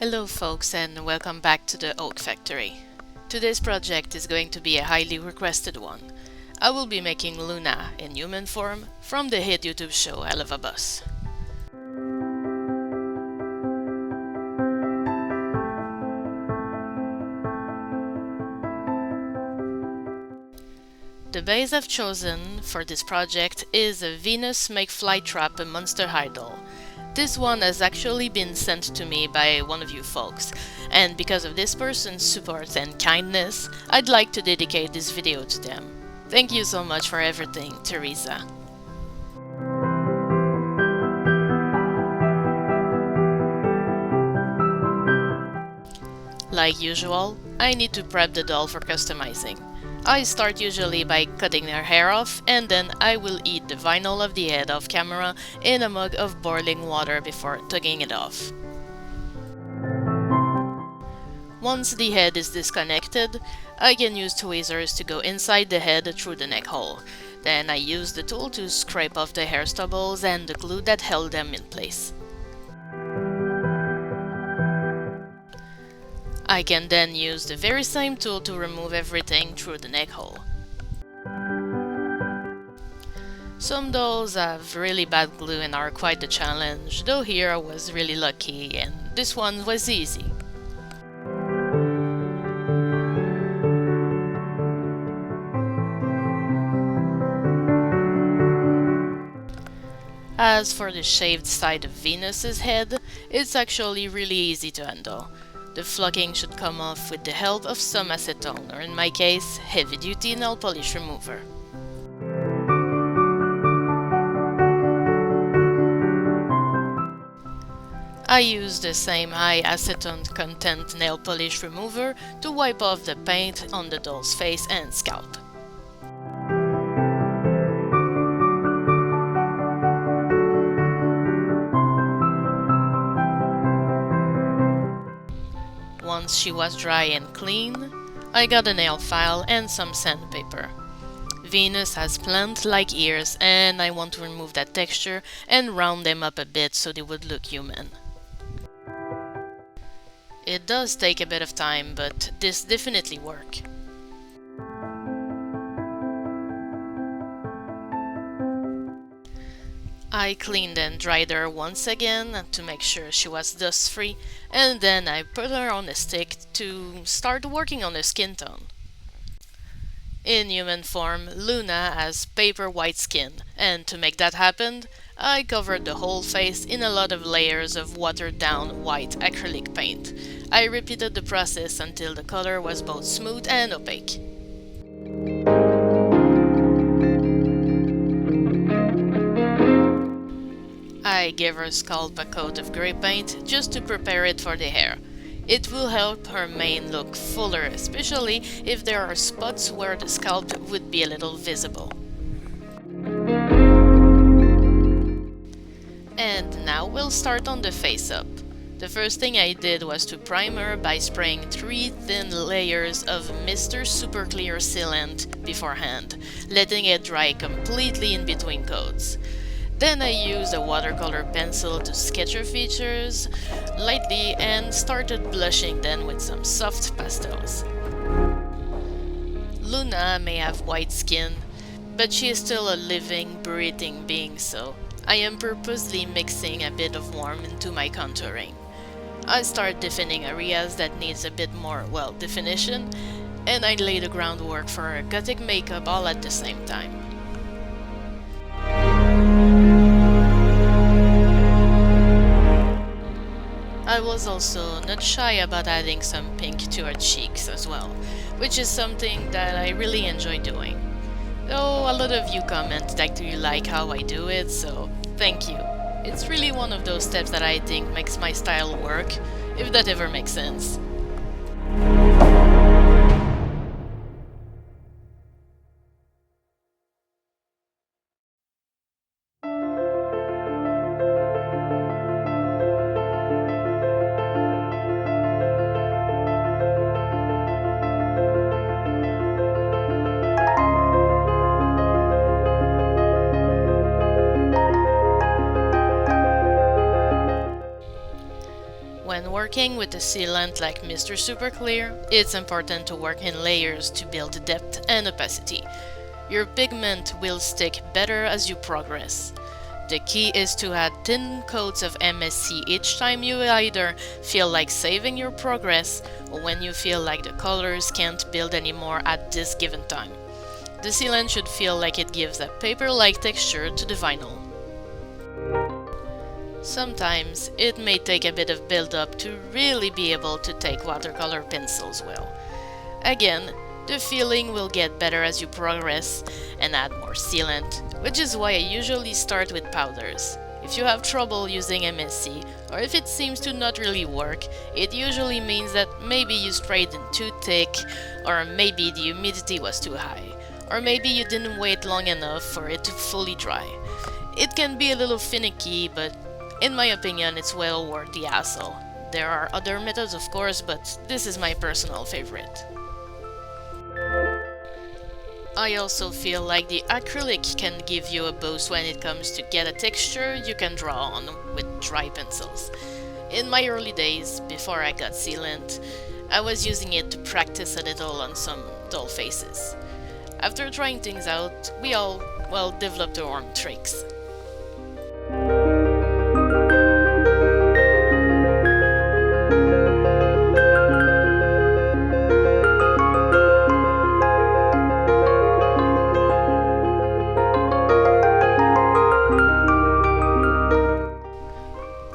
Hello folks and welcome back to the OOAK factory. Today's project is going to be a highly requested one. I will be making Loona in human form from the hit YouTube show Helluva Boss. The base I've chosen for this project is a Venus McFlytrap monster idol. This one has actually been sent to me by one of you folks, and because of this person's support and kindness, I'd like to dedicate this video to them. Thank you so much for everything, Teresa. Like usual, I need to prep the doll for customizing. I start usually by cutting her hair off, and then I will eat the vinyl of the head off camera in a mug of boiling water before tugging it off. Once the head is disconnected, I can use tweezers to go inside the head through the neck hole. Then I use the tool to scrape off the hair stubbles and the glue that held them in place. I can then use the very same tool to remove everything through the neck hole. Some dolls have really bad glue and are quite a challenge, though here I was really lucky and this one was easy. As for the shaved side of Venus's head, it's actually really easy to handle. The flocking should come off with the help of some acetone, or in my case, heavy-duty nail polish remover. I use the same high acetone content nail polish remover to wipe off the paint on the doll's face and scalp. Once she was dry and clean, I got a nail file and some sandpaper. Venus has plant-like ears and I want to remove that texture and round them up a bit so they would look human. It does take a bit of time, but this definitely works. I cleaned and dried her once again to make sure she was dust-free, and then I put her on a stick to start working on her skin tone. In human form, Loona has paper white skin, and to make that happen, I covered the whole face in a lot of layers of watered-down white acrylic paint. I repeated the process until the color was both smooth and opaque. I gave her scalp a coat of grey paint just to prepare it for the hair. It will help her mane look fuller, especially if there are spots where the scalp would be a little visible. And now we'll start on the face-up. The first thing I did was to prime her by spraying 3 thin layers of Mr. Super Clear Sealant beforehand, letting it dry completely in between coats. Then I used a watercolor pencil to sketch her features lightly and started blushing then with some soft pastels. Loona may have white skin, but she is still a living, breathing being, so I am purposely mixing a bit of warmth into my contouring. I start defining areas that needs a bit more, definition, and I lay the groundwork for her gothic makeup all at the same time. I was also not shy about adding some pink to her cheeks as well, which is something that I really enjoy doing. Though a lot of you comment that you like how I do it, so thank you. It's really one of those steps that I think makes my style work, if that ever makes sense. working with a sealant like Mr. Super Clear, it's important to work in layers to build depth and opacity. Your pigment will stick better as you progress. The key is to add thin coats of MSC each time you either feel like saving your progress or when you feel like the colors can't build anymore at this given time. The sealant should feel like it gives a paper-like texture to the vinyl. Sometimes it may take a bit of build-up to really be able to take watercolor pencils well. Again, the feeling will get better as you progress and add more sealant, which is why I usually start with powders. If you have trouble using MSC, or if it seems to not really work, it usually means that maybe you sprayed in too thick, or maybe the humidity was too high, or maybe you didn't wait long enough for it to fully dry. It can be a little finicky, but in my opinion it's well worth the hassle. There are other methods of course, but this is my personal favorite. I also feel like the acrylic can give you a boost when it comes to get a texture you can draw on with dry pencils. In my early days, before I got sealant, I was using it to practice a little on some dull faces. After trying things out, we all, developed our own tricks.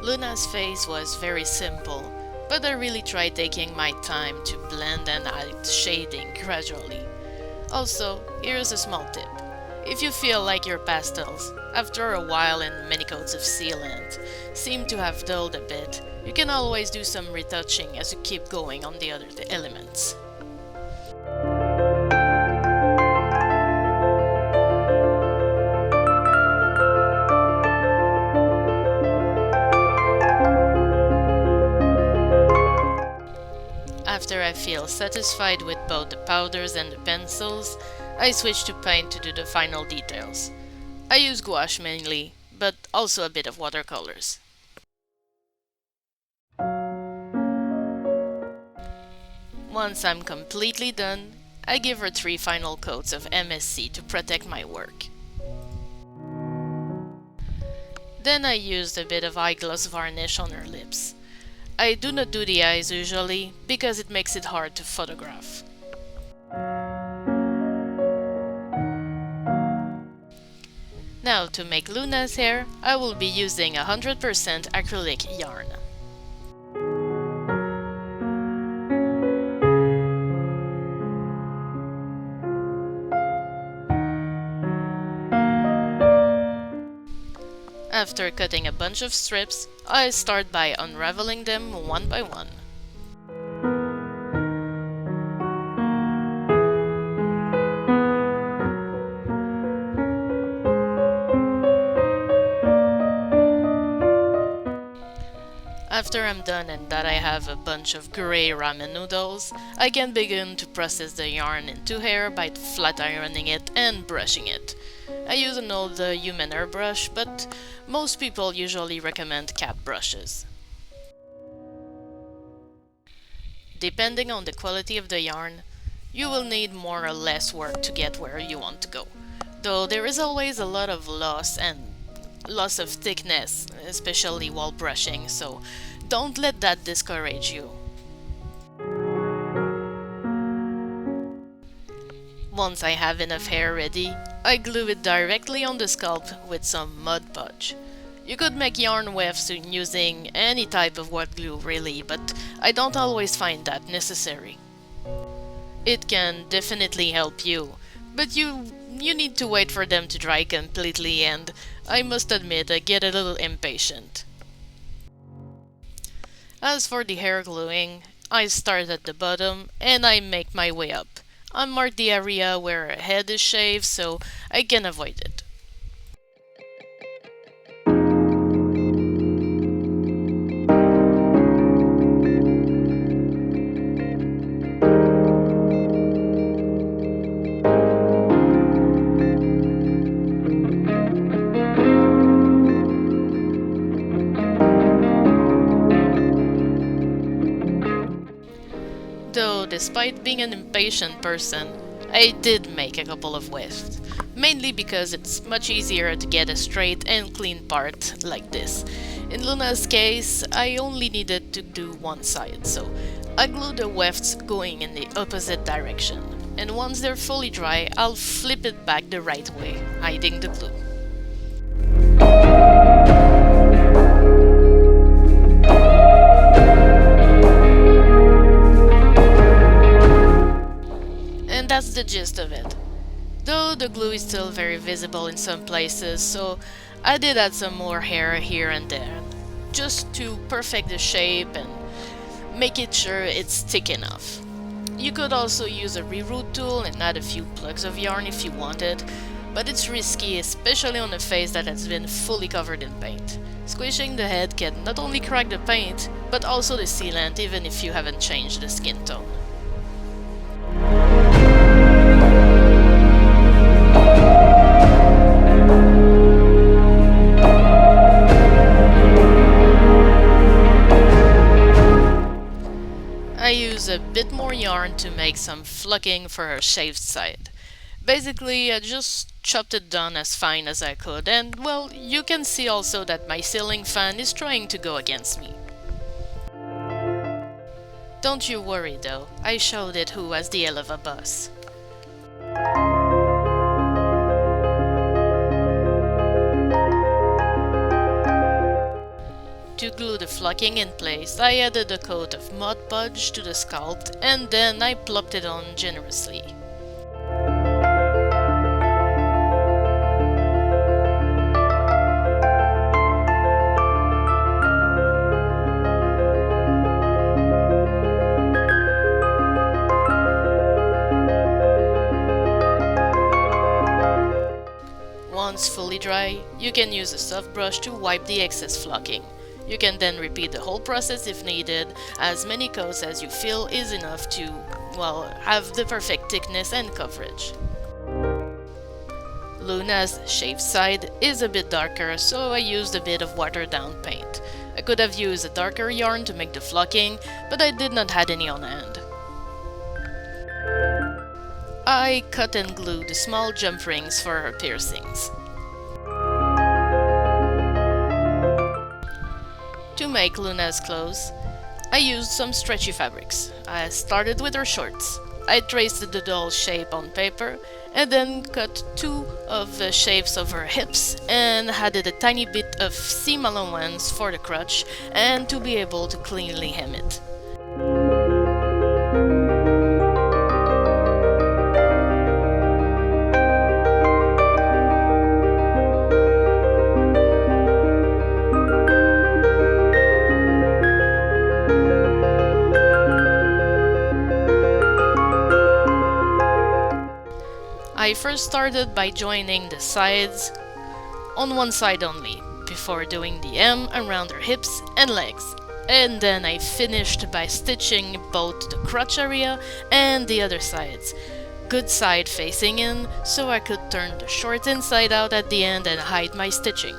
Loona's face was very simple, but I really tried taking my time to blend and add shading gradually. Also, here's a small tip. If you feel like your pastels, after a while and many coats of sealant, seem to have dulled a bit, you can always do some retouching as you keep going on the other elements. After I feel satisfied with both the powders and the pencils, I switch to paint to do the final details. I use gouache mainly, but also a bit of watercolors. Once I'm completely done, I give her 3 final coats of MSC to protect my work. Then I used a bit of high gloss varnish on her lips. I do not do the eyes usually, because it makes it hard to photograph. Now to make Loona's hair, I will be using 100% acrylic yarn. After cutting a bunch of strips, I start by unraveling them one by one. After I'm done and that I have a bunch of grey ramen noodles, I can begin to process the yarn into hair by flat ironing it and brushing it. I use an old human hair brush, but most people usually recommend cat brushes. Depending on the quality of the yarn, you will need more or less work to get where you want to go, though there is always a lot of loss of thickness, especially while brushing, so don't let that discourage you. Once I have enough hair ready, I glue it directly on the scalp with some mud podge. You could make yarn wefts using any type of wet glue really, but I don't always find that necessary. It can definitely help you, but you need to wait for them to dry completely, and I must admit I get a little impatient. As for the hair gluing, I start at the bottom and I make my way up. I mark the area where a head is shaved so I can avoid it. despite being an impatient person, I did make a couple of whiffs, mainly because it's much easier to get a straight and clean part like this. In Loona's case, I only needed to do one side, so I glued the wefts going in the opposite direction, and once they're fully dry, I'll flip it back the right way, hiding the glue. And that's the gist of it. Though the glue is still very visible in some places, so I did add some more hair here and there, just to perfect the shape and make it sure it's thick enough. You could also use a reroute tool and add a few plugs of yarn if you wanted, but it's risky, especially on a face that has been fully covered in paint. Squishing the head can not only crack the paint, but also the sealant even if you haven't changed the skin tone. I use a bit more yarn to make some flocking for her shaved side. Basically, I just chopped it down as fine as I could, and well, you can see also that my ceiling fan is trying to go against me. Don't you worry though, I showed it who was the Helluva Boss. To glue the flocking in place, I added a coat of Mod Podge to the sculpt and then I plopped it on generously. Once fully dry, you can use a soft brush to wipe the excess flocking. You can then repeat the whole process if needed, as many coats as you feel is enough to, well, have the perfect thickness and coverage. Loona's shaved side is a bit darker, so I used a bit of watered down paint. I could have used a darker yarn to make the flocking, but I did not have any on hand. I cut and glued the small jump rings for her piercings. To make Loona's clothes, I used some stretchy fabrics. I started with her shorts. I traced the doll shape on paper and then cut two of the shapes of her hips and added a tiny bit of seam allowance for the crotch and to be able to cleanly hem it. I first started by joining the sides on one side only, before doing the hem around her hips and legs, and then I finished by stitching both the crotch area and the other sides, good side facing in, so I could turn the shorts inside out at the end and hide my stitching.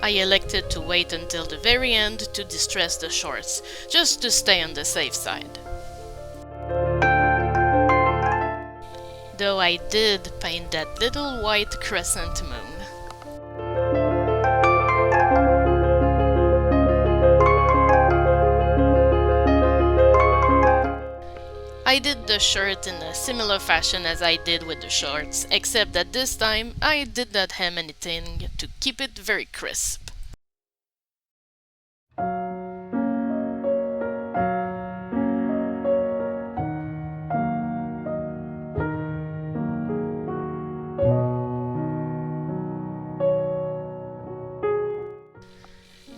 I elected to wait until the very end to distress the shorts, just to stay on the safe side. Though I did paint that little white crescent moon. I did the shirt in a similar fashion as I did with the shorts, except that this time I did not hem anything to keep it very crisp.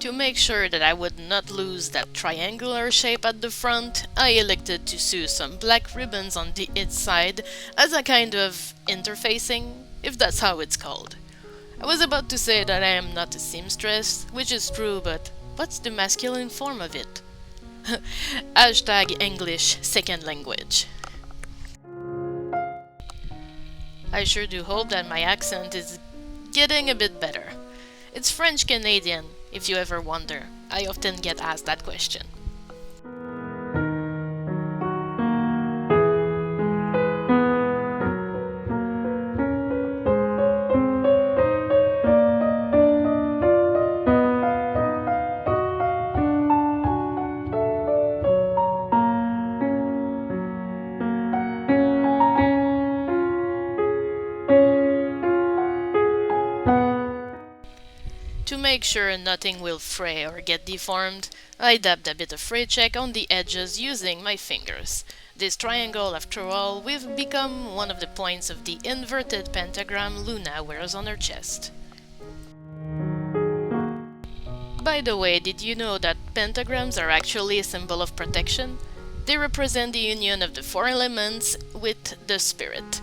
To make sure that I would not lose that triangular shape at the front, I elected to sew some black ribbons on the inside as a kind of interfacing, if that's how it's called. I was about to say that I am not a seamstress, which is true, but what's the masculine form of it? Hashtag English second language. I sure do hope that my accent is getting a bit better. It's French Canadian, if you ever wonder. I often get asked that question. make sure nothing will fray or get deformed, I dabbed a bit of fray check on the edges using my fingers. This triangle, after all, will become one of the points of the inverted pentagram Loona wears on her chest. By the way, did you know that pentagrams are actually a symbol of protection? They represent the union of the four elements with the spirit.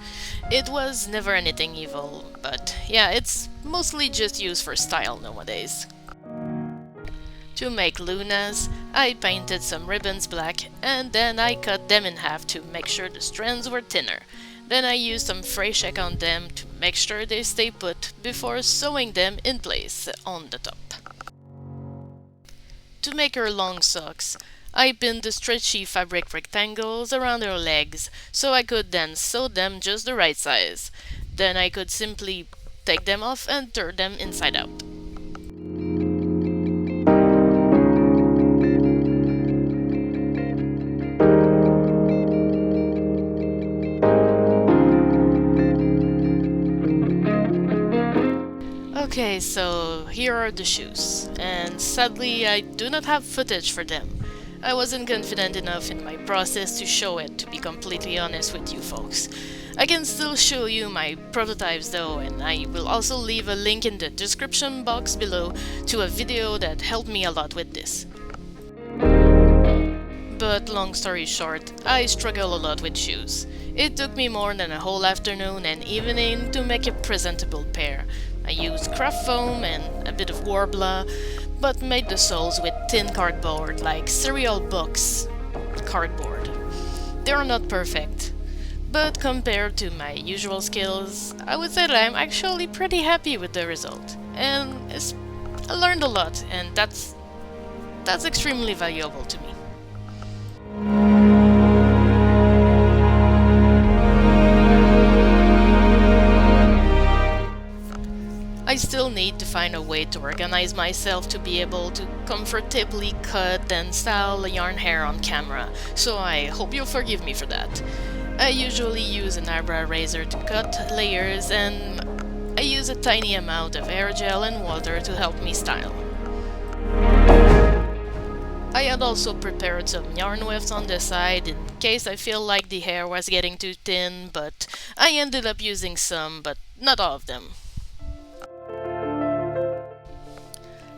It was never anything evil, but yeah, it's mostly just used for style nowadays. To make Loonas, I painted some ribbons black and then I cut them in half to make sure the strands were thinner. Then I used some fray check on them to make sure they stay put before sewing them in place on the top. To make her long socks, I pinned the stretchy fabric rectangles around her legs so I could then sew them just the right size. Then I could simply take them off and turn them inside out. Okay, so here are the shoes, and sadly I do not have footage for them. I wasn't confident enough in my process to show it, to be completely honest with you folks. I can still show you my prototypes though, and I will also leave a link in the description box below to a video that helped me a lot with this. But long story short, I struggle a lot with shoes. It took me more than a whole afternoon and evening to make a presentable pair. I used craft foam and a bit of Warbler, but made the soles with thin cardboard like cereal box cardboard. They are not perfect, but compared to my usual skills, I would say that I'm actually pretty happy with the result. And I learned a lot, and that's extremely valuable to me. I still need to find a way to organize myself to be able to comfortably cut and style yarn hair on camera, so I hope you'll forgive me for that. I usually use an eyebrow razor to cut layers, and I use a tiny amount of hair gel and water to help me style. I had also prepared some yarn wefts on the side in case I feel like the hair was getting too thin, but I ended up using some, but not all of them.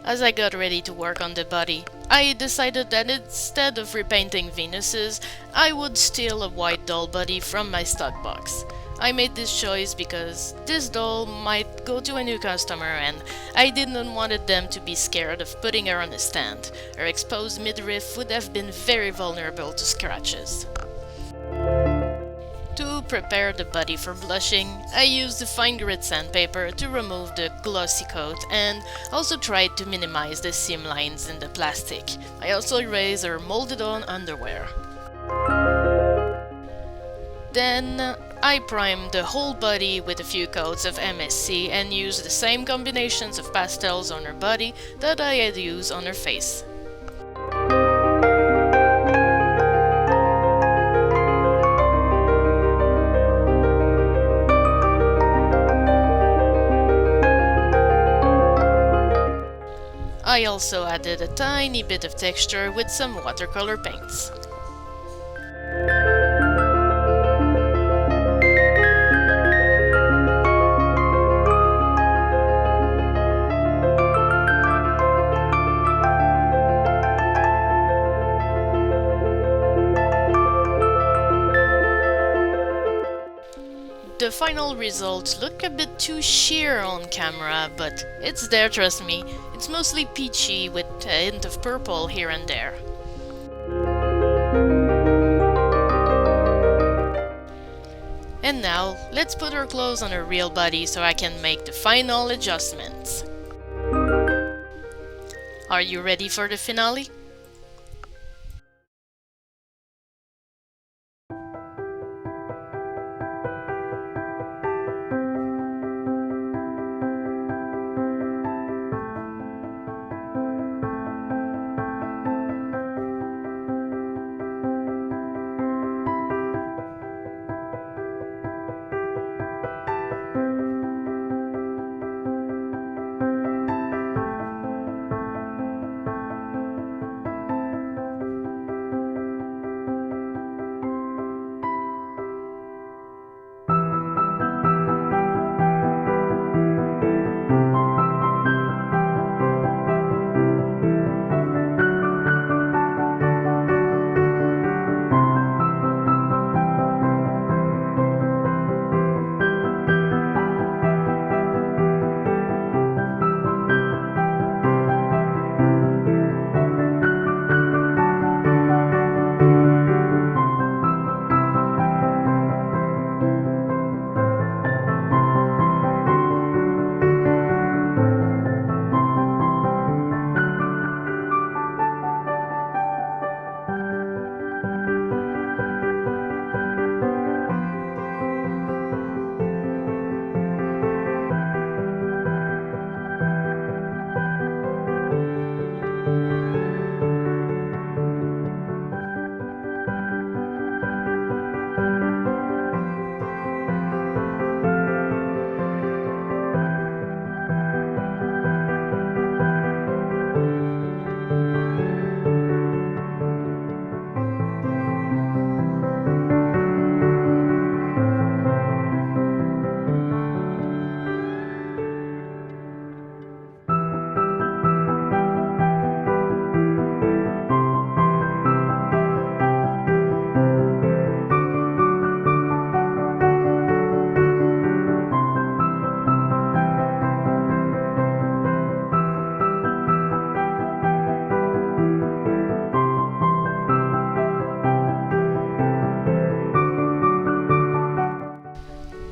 As I got ready to work on the body, I decided that instead of repainting Venuses, I would steal a white doll body from my stock box. I made this choice because this doll might go to a new customer and I didn't want them to be scared of putting her on a stand. Her exposed midriff would have been very vulnerable to scratches. To prepare the body for blushing, I used a fine grit sandpaper to remove the glossy coat and also tried to minimize the seam lines in the plastic. I also erased her molded on underwear. Then I primed the whole body with a few coats of MSC and used the same combinations of pastels on her body that I had used on her face. I also added a tiny bit of texture with some watercolor paints. The final results look a bit too sheer on camera, but it's there, trust me. It's mostly peachy with a hint of purple here and there. And now, let's put her clothes on her real body so I can make the final adjustments. Are you ready for the finale?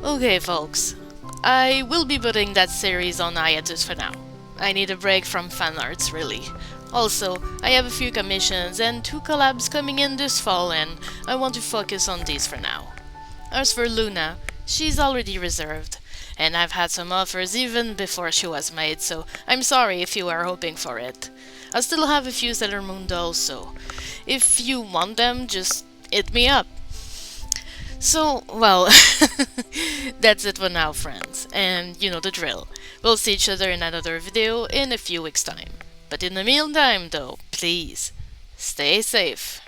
Okay folks, I will be putting that series on hiatus for now. I need a break from fan arts really. Also, I have a few commissions and 2 collabs coming in this fall and I want to focus on these for now. As for Loona, she's already reserved, and I've had some offers even before she was made, so I'm sorry if you are hoping for it. I still have a few Sailor Moon dolls, so if you want them, just hit me up. So, well, that's it for now, friends, and you know the drill. We'll see each other in another video in a few weeks' time. But in the meantime, though, please, stay safe.